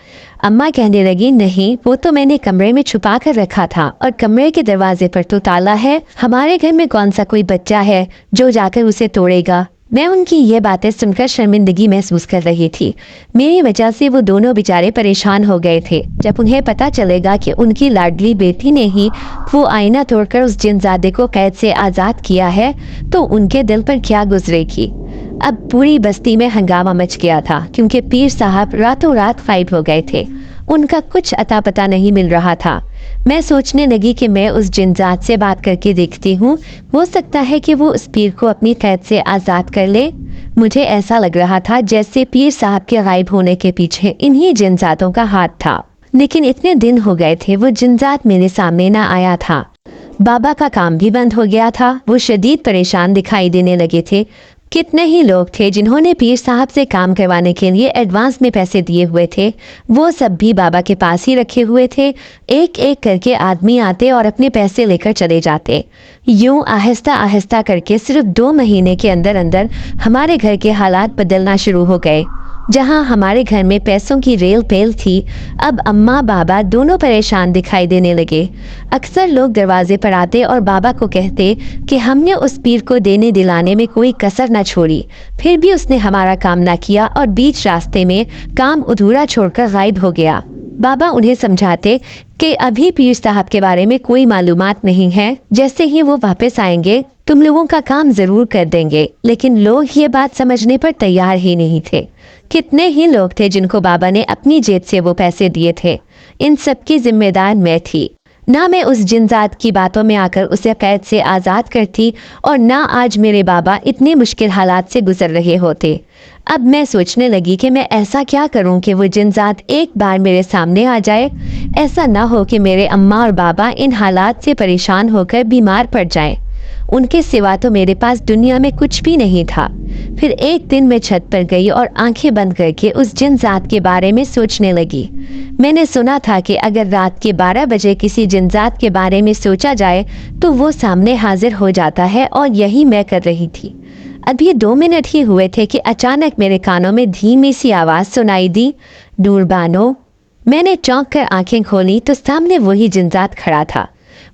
अम्मा कहने लगी, नहीं, वो तो मैंने कमरे में छुपा कर रखा था और कमरे के दरवाजे पर तो ताला है। हमारे घर में कौन सा कोई बच्चा है जो जाकर उसे तोड़ेगा? मैं उनकी ये बातें सुनकर शर्मिंदगी महसूस कर रही थी। मेरी वजह से वो दोनों बेचारे परेशान हो गए थे। जब उन्हें पता चलेगा कि उनकी लाडली बेटी ने ही वो आईना तोड़कर उस जिनजादे को कैद से आज़ाद किया है तो उनके दिल पर क्या गुजरेगी। अब पूरी बस्ती में हंगामा मच गया था, क्योंकि पीर साहब रातों रात गायब हो गए थे। उनका कुछ अता पता नहीं मिल रहा था। मैं सोचने लगी कि मैं उस जिनजात से बात करके देखती हूँ, हो सकता है कि वो उस पीर को अपनी कैद से आज़ाद कर ले। मुझे ऐसा लग रहा था जैसे पीर साहब के गायब होने के पीछे इन्हीं जिनजातों का हाथ था। लेकिन इतने दिन हो गए थे वो जिनजात मेरे सामने ना आया था। बाबा का काम भी बंद हो गया था। वो शदीद परेशान दिखाई देने लगे थे। कितने ही लोग थे जिन्होंने पीर साहब से काम करवाने के लिए एडवांस में पैसे दिए हुए थे, वो सब भी बाबा के पास ही रखे हुए थे। एक एक करके आदमी आते और अपने पैसे लेकर चले जाते। यूं आहिस्ता आहिस्ता करके सिर्फ 2 महीने के अंदर अंदर हमारे घर के हालात बदलना शुरू हो गए। जहां हमारे घर में पैसों की रेल पेल थी, अब अम्मा बाबा दोनों परेशान दिखाई देने लगे। अक्सर लोग दरवाजे पर आते और बाबा को कहते कि हमने उस पीर को देने दिलाने में कोई कसर न छोड़ी, फिर भी उसने हमारा काम न किया और बीच रास्ते में काम अधूरा छोड़कर गायब हो गया। बाबा उन्हें समझाते कि अभी पीर साहब के बारे में कोई मालूमात नहीं है, जैसे ही वो वापस आएंगे तुम लोगों का काम जरूर कर देंगे। लेकिन लोग ये बात समझने पर तैयार ही नहीं थे। कितने ही लोग थे जिनको बाबा ने अपनी जेब से वो पैसे दिए थे। इन सब की जिम्मेदार मैं थी। ना मैं उस जिनजात की बातों में आकर उसे कैद से आज़ाद करती और ना आज मेरे बाबा इतने मुश्किल हालात से गुजर रहे होते। अब मैं सोचने लगी कि मैं ऐसा क्या करूं कि वो जिनजात एक बार मेरे सामने आ जाए। ऐसा ना हो कि मेरे अम्मा और बाबा इन हालात से परेशान होकर बीमार पड़ जाएं। उनके सिवा तो मेरे पास दुनिया में कुछ भी नहीं था। फिर एक दिन मैं छत पर गई और आंखें बंद करके उस जिन जात के बारे में सोचने लगी। मैंने सुना था कि अगर रात के 12 बजे किसी जिन जात के बारे में सोचा जाए तो वो सामने हाजिर हो जाता है, और यही मैं कर रही थी। अभी 2 मिनट ही हुए थे कि अचानक मेरे कानों में धीमी सी आवाज़ सुनाई दी, नूरबानो। मैंने चौंक कर आंखें खोली तो सामने वही जिनजात खड़ा था।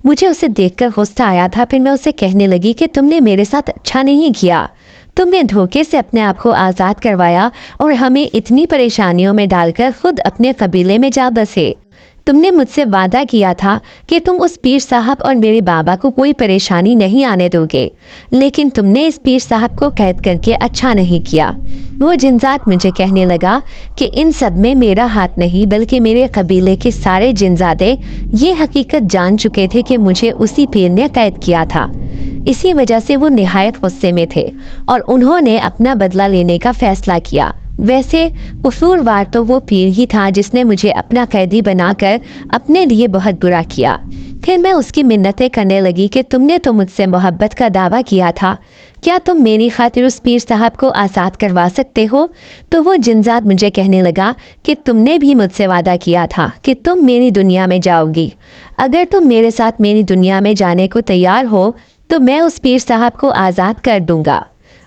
मुझे उसे देखकर गुस्सा आया था। फिर मैं उसे कहने लगी कि तुमने मेरे साथ अच्छा नहीं किया। तुमने धोखे से अपने आप को आज़ाद करवाया और हमें इतनी परेशानियों में डालकर खुद अपने कबीले में जा बसे। तुमने मुझसे वादा किया था कि तुम उस पीर साहब और मेरे बाबा को कोई परेशानी नहीं आने दोगे, लेकिन तुमने इस पीर साहब को कैद करके अच्छा नहीं किया। वो जिनजात मुझे कहने लगा कि इन सब में मेरा हाथ नहीं, बल्कि मेरे कबीले के सारे जिनजादे ये हकीकत जान चुके थे कि मुझे उसी पीर ने कैद किया था। इसी वजह से वो निहायत गुस्से में थे और उन्होंने अपना बदला लेने का फैसला किया। वैसे कसूरवार तो वो पीर ही था जिसने मुझे अपना कैदी बनाकर अपने लिए बहुत बुरा किया। फिर मैं उसकी मिन्नतें करने लगी कि तुमने तो मुझसे मोहब्बत का दावा किया था, क्या तुम मेरी खातिर उस पीर साहब को आज़ाद करवा सकते हो? तो वो जिनजात मुझे कहने लगा कि तुमने भी मुझसे वादा किया था कि तुम मेरी दुनिया में जाओगी। अगर तुम मेरे साथ मेरी दुनिया में जाने को तैयार हो तो मैं उस पीर साहब को आज़ाद कर दूंगा।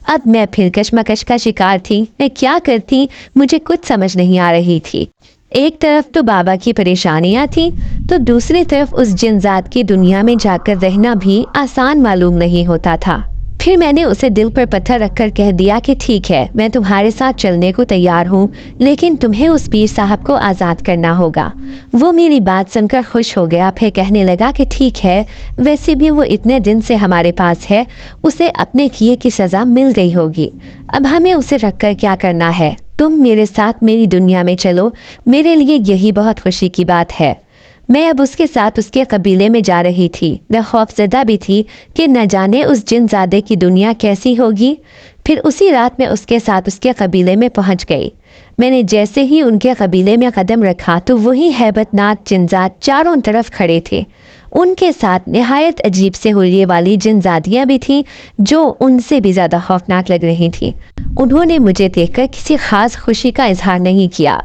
अब मैं फिर कशमकश का शिकार थी। मैं क्या करती मुझे कुछ समझ नहीं आ रही थी। एक तरफ तो बाबा की परेशानियां थी, तो दूसरी तरफ उस जिनजात की दुनिया में जाकर रहना भी आसान मालूम नहीं होता था। फिर मैंने उसे दिल पर पत्थर रखकर कह दिया कि ठीक है, मैं तुम्हारे साथ चलने को तैयार हूँ, लेकिन तुम्हें उस पीर साहब को आज़ाद करना होगा। वो मेरी बात सुनकर खुश हो गया। फिर कहने लगा कि ठीक है, वैसे भी वो इतने दिन से हमारे पास है, उसे अपने किए की सज़ा मिल गई होगी। अब हमें उसे रखकर क्या करना है? तुम मेरे साथ मेरी दुनिया में चलो, मेरे लिए यही बहुत खुशी की बात है। मैं अब उसके साथ उसके कबीले में जा रही थी। मैं खौफजदा भी थी कि न जाने उस जिनजादे की दुनिया कैसी होगी। फिर उसी रात में उसके साथ उसके कबीले में पहुंच गई। मैंने जैसे ही उनके कबीले में कदम रखा तो वही हैबतनाक जिनजात चारों तरफ खड़े थे। उनके साथ निहायत अजीब से हुर्रिये वाली जिनजादियाँ भी थीं, जो उनसे भी ज़्यादा खौफनाक लग रही थीं। उन्होंने मुझे देखकर किसी खास खुशी का इजहार नहीं किया।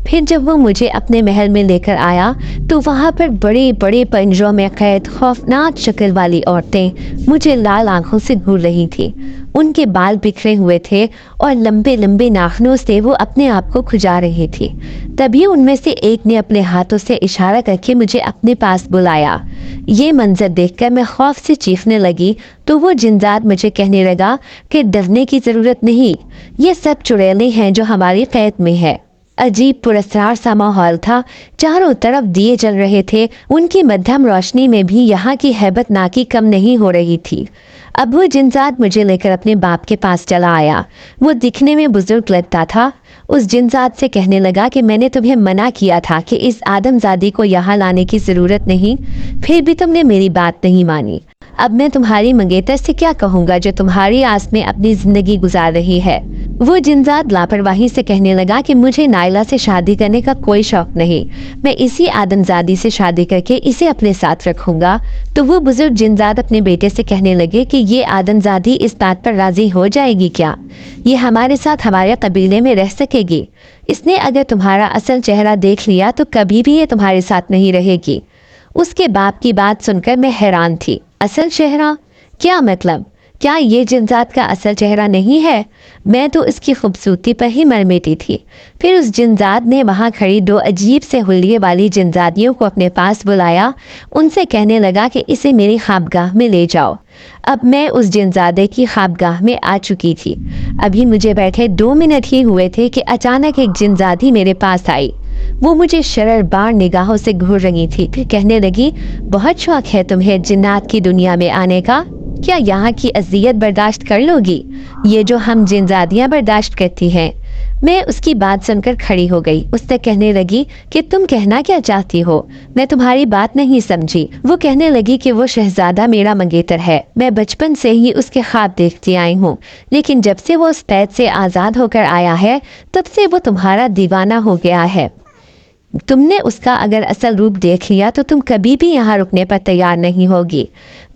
फिर जब वो मुझे अपने महल में लेकर आया तो वहाँ पर बड़े बड़े पंजरों में कैद खौफनाक शक्ल वाली औरतें मुझे लाल आंखों से घूर रही थीं। उनके बाल बिखरे हुए थे और लंबे लंबे नाखूनों से वो अपने आप को खुजा रही थी। तभी उनमें से एक ने अपने हाथों से इशारा करके मुझे अपने पास बुलाया। ये मंजर देखकर मैं खौफ से चीखने लगी तो वो जिनजात मुझे कहने लगा कि डरने की ज़रूरत नहीं, ये सब चुड़ैलें हैं जो हमारी कैद में है। अजीब पुरस्कार सा माहौल था। चारों तरफ दिए जल रहे थे। उनकी मध्यम रोशनी में भी यहाँ की हैबतनाकी कम नहीं हो रही थी। अब वो जिनजात मुझे लेकर अपने बाप के पास चला आया। वो दिखने में बुजुर्ग लगता था। उस जिनजात से कहने लगा कि मैंने तुम्हें मना किया था कि इस आदमजादी को यहाँ लाने की ज़रूरत नहीं, फिर भी तुमने मेरी बात नहीं मानी। अब मैं तुम्हारी मंगेतर से क्या कहूँगा जो तुम्हारी आस में अपनी ज़िंदगी गुजार रही है। वो जिनजात लापरवाही से कहने लगा कि मुझे नाइला से शादी करने का कोई शौक नहीं, मैं इसी आदमजादी से शादी करके इसे अपने साथ रखूंगा। तो वो बुजुर्ग जिनजात अपने बेटे से कहने लगे कि ये आदमजादी इस बात पर राजी हो जाएगी क्या? ये हमारे साथ हमारे कबीले में रह सकेगी? इसने अगर तुम्हारा असल चेहरा देख लिया तो कभी भी ये तुम्हारे साथ नहीं रहेगी। उसके बाप की बात सुनकर मैं हैरान थी। असल चेहरा? क्या मतलब? क्या ये जिनजात का असल चेहरा नहीं है? मैं तो इसकी खूबसूरती पर ही मर मिटी थी। फिर उस जिनजात ने वहाँ खड़ी 2 अजीब से हुलिये वाली जिनजादियों को अपने पास बुलाया। उनसे कहने लगा कि इसे मेरी ख्वाबगाह में ले जाओ। अब मैं उस जिनजादे की ख्वाबगाह में आ चुकी थी। अभी मुझे बैठे 2 मिनट ही हुए थे कि अचानक एक जिनजादी मेरे पास आई। वो मुझे शररबार निगाहों से घूर रही थी। फिर कहने लगी, बहुत शौक है तुम्हें जिन्नात की दुनिया में आने का? क्या यहाँ की अजियत बर्दाश्त कर लोगी, ये जो हम जिनजादियाँ बर्दाश्त करती हैं? मैं उसकी बात सुनकर खड़ी हो गई। उससे कहने लगी कि तुम कहना क्या चाहती हो? मैं तुम्हारी बात नहीं समझी। वो कहने लगी कि वो शहजादा मेरा मंगेतर है। मैं बचपन से ही उसके ख्वाब देखती आई हूँ, लेकिन जब से वो उस कैद से आज़ाद होकर आया है तब से वो तुम्हारा दीवाना हो गया है। तुमने उसका अगर असल रूप देख लिया तो तुम कभी भी यहाँ रुकने पर तैयार नहीं होगी।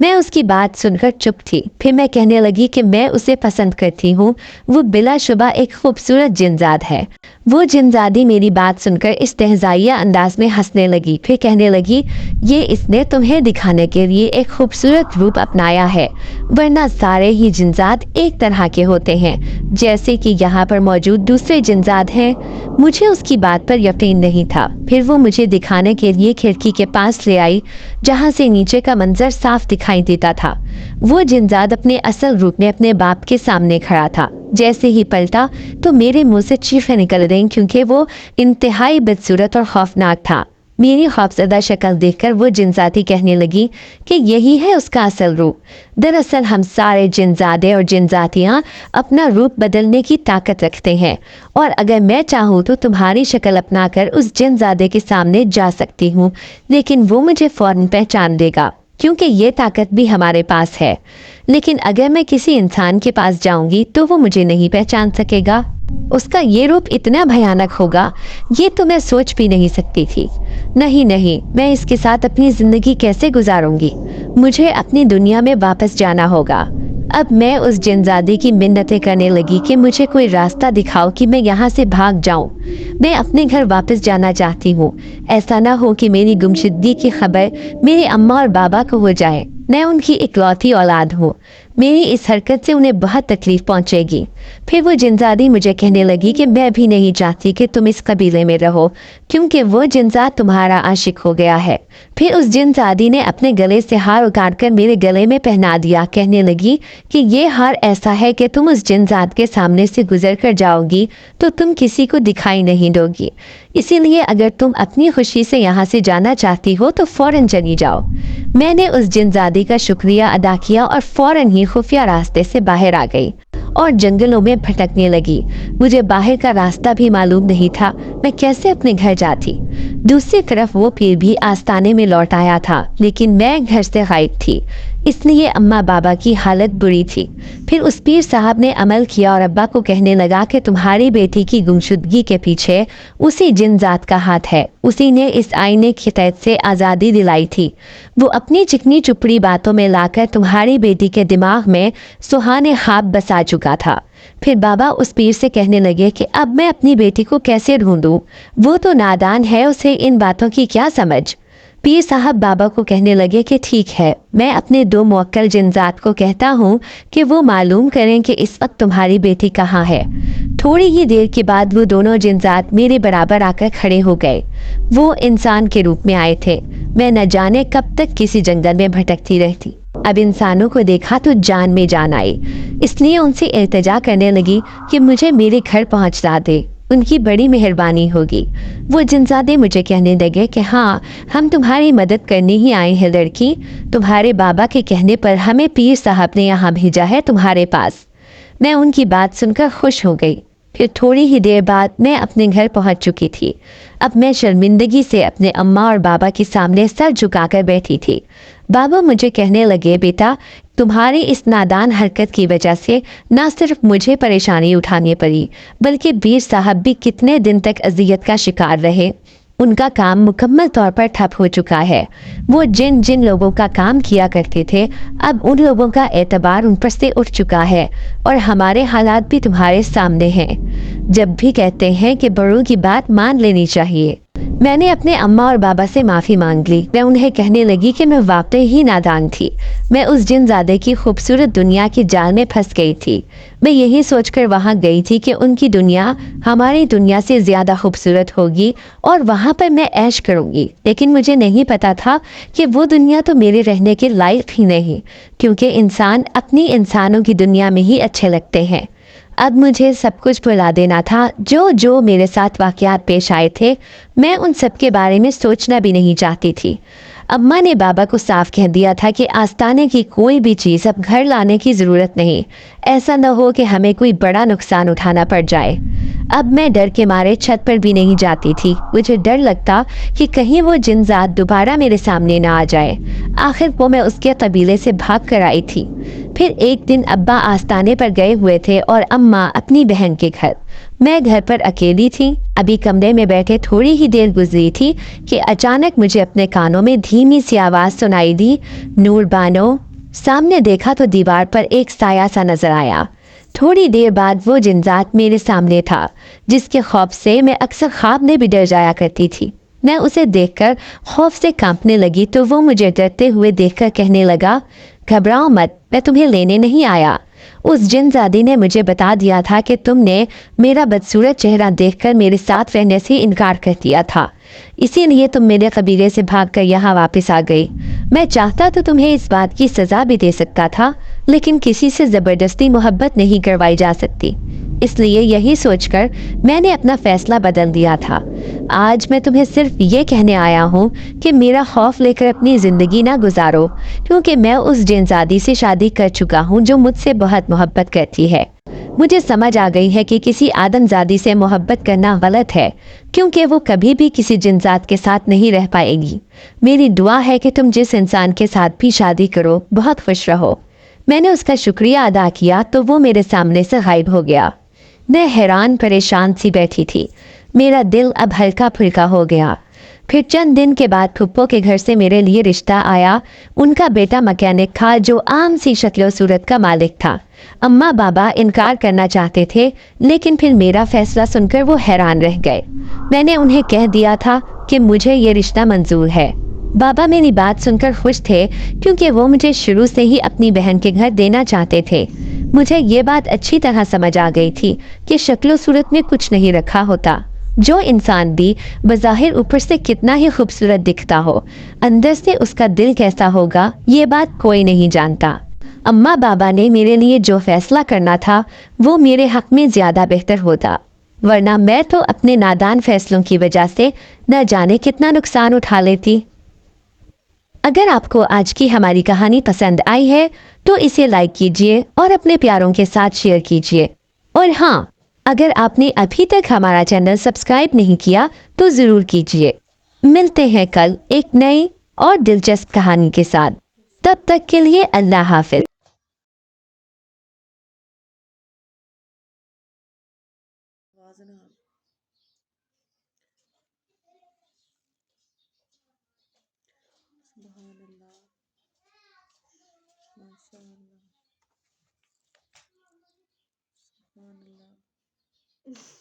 मैं उसकी बात सुनकर चुप थी। फिर मैं कहने लगी कि मैं उसे पसंद करती हूँ। वो बिलाशुबा एक खूबसूरत जिनजाद है। वो जिनजादी मेरी बात सुनकर इस्तेहज़ाइया अंदाज में हंसने लगी। फिर कहने लगी, ये इसने तुम्हें दिखाने के लिए एक खूबसूरत रूप अपनाया है, वरना सारे ही जिनजाद एक तरह के होते हैं, जैसे कि यहाँ पर मौजूद दूसरे जिनजाद हैं। मुझे उसकी बात पर यकीन नहीं था। फिर वो मुझे दिखाने के लिए खिड़की के पास ले आई, जहाँ से नीचे का मंजर साफ दिखाई देता था। वो जिनजाद अपने असल रूप में अपने बाप के सामने खड़ा था। जैसे ही पलटा तो मेरे मुंह से चीखें निकल गईं, क्योंकि वो इंतहाई बदसूरत और खौफनाक था। मेरी खौफजदा शक्ल देखकर वो जिनजाती कहने लगी कि यही है उसका असल रूप। दरअसल हम सारे जिनजादे और जिनजातियाँ अपना रूप बदलने की ताकत रखते हैं, और अगर मैं चाहूँ तो तुम्हारी शक्ल अपनाकर उस जिनजादे के सामने जा सकती हूँ, लेकिन वो मुझे फौरन पहचान देगा, क्योंकि ये ताकत भी हमारे पास है। लेकिन अगर मैं किसी इंसान के पास जाऊंगी तो वो मुझे नहीं पहचान सकेगा। उसका ये रूप इतना भयानक होगा, ये तो मैं सोच भी नहीं सकती थी। नहीं नहीं, मैं इसके साथ अपनी जिंदगी कैसे गुजारूंगी? मुझे अपनी दुनिया में वापस जाना होगा। अब मैं उस जिनजादी की मिन्नतें करने लगी कि मुझे कोई रास्ता दिखाओ कि मैं यहाँ से भाग जाऊं। मैं अपने घर वापस जाना चाहती हूँ। ऐसा ना हो कि मेरी गुमशुदगी की खबर मेरे अम्मा और बाबा को हो जाए। मैं उनकी इकलौती औलाद हूँ। मेरी इस हरकत से उन्हें बहुत तकलीफ पहुँचेगी। फिर वो जिनजादी मुझे कहने लगी कि मैं भी नहीं चाहती कि तुम इस कबीले में रहो, क्योंकि वो जिनजाद तुम्हारा आशिक हो गया है। फिर उस जिनजादी ने अपने गले से हार उतार कर मेरे गले में पहना दिया। कहने लगी कि ये हार ऐसा है कि तुम उस जिनजाद के सामने से गुजर कर जाओगी तो तुम किसी को दिखाई नहीं दोगी। इसीलिए अगर तुम अपनी खुशी से यहाँ से जाना चाहती हो तो फौरन चली जाओ। मैंने उस जिनजादी का शुक्रिया अदा किया और फौरन ही खुफिया रास्ते से बाहर आ गई और जंगलों में भटकने लगी। मुझे बाहर का रास्ता भी मालूम नहीं था। मैं कैसे अपने घर जाती? दूसरी तरफ वो पीर भी आस्ताने में लौट आया था, लेकिन मैं घर से गायब थी, इसलिए अम्मा बाबा की हालत बुरी थी। फिर उस पीर साहब ने अमल किया और अब्बा को कहने लगा कि तुम्हारी बेटी की गुमशुदगी के पीछे उसी जिनजात का हाथ है। उसी ने इस आईने की कैद से आज़ादी दिलाई थी। वो अपनी चिकनी चुपड़ी बातों में लाकर तुम्हारी बेटी के दिमाग में सुहाने ख्वाब बसा चुका था। फिर बाबा उस पीर से कहने लगे कि अब मैं अपनी बेटी को कैसे ढूंढूं? वो तो नादान है, उसे इन बातों की क्या समझ? पीर साहब बाबा को कहने लगे कि ठीक है, मैं अपने 2 मुवक्किल जिनजात को कहता हूँ कि वो मालूम करें कि इस वक्त तुम्हारी बेटी कहाँ है। थोड़ी ही देर के बाद वो दोनों जिनजात मेरे बराबर आकर खड़े हो गए। वो इंसान के रूप में आए थे। मैं न जाने कब तक किसी जंगल में भटकती रहती। अब इंसानों को देखा तो जान में जान आई, इसलिए उनसे इल्तिजा करने लगी कि मुझे मेरे घर पहुँचा दे, उनकी बड़ी मेहरबानी होगी। वो जिनजादे मुझे कहने लगे कि हाँ, हम तुम्हारी मदद करने ही आए हैं लड़की। तुम्हारे बाबा के कहने पर हमें पीर साहब ने यहाँ भेजा है तुम्हारे पास। मैं उनकी बात सुनकर खुश हो गई। फिर थोड़ी ही देर बाद मैं अपने घर पहुँच चुकी थी। अब मैं शर्मिंदगी से अपने अम्मा और बाबा के सामने सर झुकाकर बैठी थी। बाबा मुझे कहने लगे, बेटा, तुम्हारी इस नादान हरकत की वजह से ना सिर्फ मुझे परेशानी उठानी पड़ी, बल्कि पीर साहब भी कितने दिन तक अजियत का शिकार रहे। उनका काम मुकम्मल तौर पर ठप हो चुका है। वो जिन जिन लोगों का काम किया करते थे, अब उन लोगों का एतबार उन पर से उठ चुका है, और हमारे हालात भी तुम्हारे सामने हैं। जब भी कहते हैं कि बड़ों की बात मान लेनी चाहिए। मैंने अपने अम्मा और बाबा से माफ़ी मांग ली। मैं उन्हें कहने लगी कि मैं वाकई ही नादान थी। मैं उस जिनजादे की खूबसूरत दुनिया की जाल में फंस गई थी। मैं यही सोचकर वहाँ गई थी कि उनकी दुनिया हमारी दुनिया से ज़्यादा खूबसूरत होगी और वहाँ पर मैं ऐश करूँगी। लेकिन मुझे नहीं पता था कि वो दुनिया तो मेरे रहने के लायक ही नहीं, क्योंकि इंसान अपनी इंसानों की दुनिया में ही अच्छे लगते हैं। अब मुझे सब कुछ भुला देना था। जो जो मेरे साथ वाक़यात पेश आए थे, मैं उन सब के बारे में सोचना भी नहीं चाहती थी। अम्मा ने बाबा को साफ कह दिया था कि आस्ताने की कोई भी चीज़ अब घर लाने की ज़रूरत नहीं। ऐसा न हो कि हमें कोई बड़ा नुकसान उठाना पड़ जाए। अब मैं डर के मारे छत पर भी नहीं जाती थी। मुझे डर लगता कि कहीं वो जिनजात दोबारा मेरे सामने ना आ जाए। आखिर वो मैं उसके कबीले से भाग कर आई थी। फिर एक दिन अब्बा आस्ताने पर गए हुए थे और अम्मा अपनी बहन के घर। मैं घर पर अकेली थी। अभी कमरे में बैठे थोड़ी ही देर गुजरी थी कि अचानक मुझे अपने कानों में धीमी सी आवाज सुनाई दी, नूर बानो। सामने देखा तो दीवार पर एक साया सा नजर आया। थोड़ी देर बाद वो जिनजात मेरे सामने था, जिसके खौफ से मैं अक्सर ख्वाब में भी डर जाया करती थी। मैं उसे देखकर खौफ से कांपने लगी तो वो मुझे डरते हुए देखकर कहने लगा, घबराओ मत, मैं तुम्हें लेने नहीं आया। उस जिनजादी ने मुझे बता दिया था कि तुमने मेरा बदसूरत चेहरा देखकर मेरे साथ रहने से इनकार कर दिया था, इसीलिए तुम मेरे कबीले से भागकर यहाँ वापस आ गई। मैं चाहता तो तुम्हें इस बात की सजा भी दे सकता था, लेकिन किसी से जबरदस्ती मोहब्बत नहीं करवाई जा सकती, इसलिए यही सोचकर मैंने अपना फैसला बदल दिया था। आज मैं तुम्हें सिर्फ ये कहने आया हूँ कि मेरा खौफ लेकर अपनी ज़िंदगी ना गुजारो, क्योंकि मैं उस जिनजादी से शादी कर चुका हूँ जो मुझसे बहुत मोहब्बत करती है। मुझे समझ आ गई है कि किसी आदमजादी से मोहब्बत करना गलत है, क्योंकि वो कभी भी किसी जिनजात के साथ नहीं रह पाएगी। मेरी दुआ है कि तुम जिस इंसान के साथ भी शादी करो बहुत खुश रहो। मैंने उसका शुक्रिया अदा किया तो वो मेरे सामने से गायब हो गया। मैं हैरान परेशान सी बैठी थी। मेरा दिल अब हल्का फुल्का हो गया। फिर चंद दिन के बाद फुप्पो के घर से मेरे लिए रिश्ता आया। उनका बेटा मैकेनिक था जो आम सी शक्ल सूरत का मालिक था। अम्मा बाबा इनकार करना चाहते थे, लेकिन फिर मेरा फैसला सुनकर वो हैरान रह गए। मैंने उन्हें कह दिया था कि मुझे ये रिश्ता मंजूर है। बाबा मेरी बात सुनकर खुश थे, क्योंकि वो मुझे शुरू से ही अपनी बहन के घर देना चाहते थे। मुझे ये बात अच्छी तरह समझ आ गई थी कि शक्लो सूरत में कुछ नहीं रखा होता। जो इंसान भी बज़ाहिर ऊपर से कितना ही खूबसूरत दिखता हो, अंदर से उसका दिल कैसा होगा ये बात कोई नहीं जानता। अम्मा बाबा ने मेरे लिए जो फैसला करना था वो मेरे हक में ज़्यादा बेहतर होता, वरना मैं तो अपने नादान फैसलों की वजह से न जाने कितना नुकसान उठा लेती। अगर आपको आज की हमारी कहानी पसंद आई है तो इसे लाइक कीजिए और अपने प्यारों के साथ शेयर कीजिए। और हाँ, अगर आपने अभी तक हमारा चैनल सब्सक्राइब नहीं किया तो ज़रूर कीजिए। मिलते हैं कल एक नई और दिलचस्प कहानी के साथ। तब तक के लिए अल्लाह हाफिज।
सुभान अल्लाह, माशाअल्लाह, सुभान अल्लाह।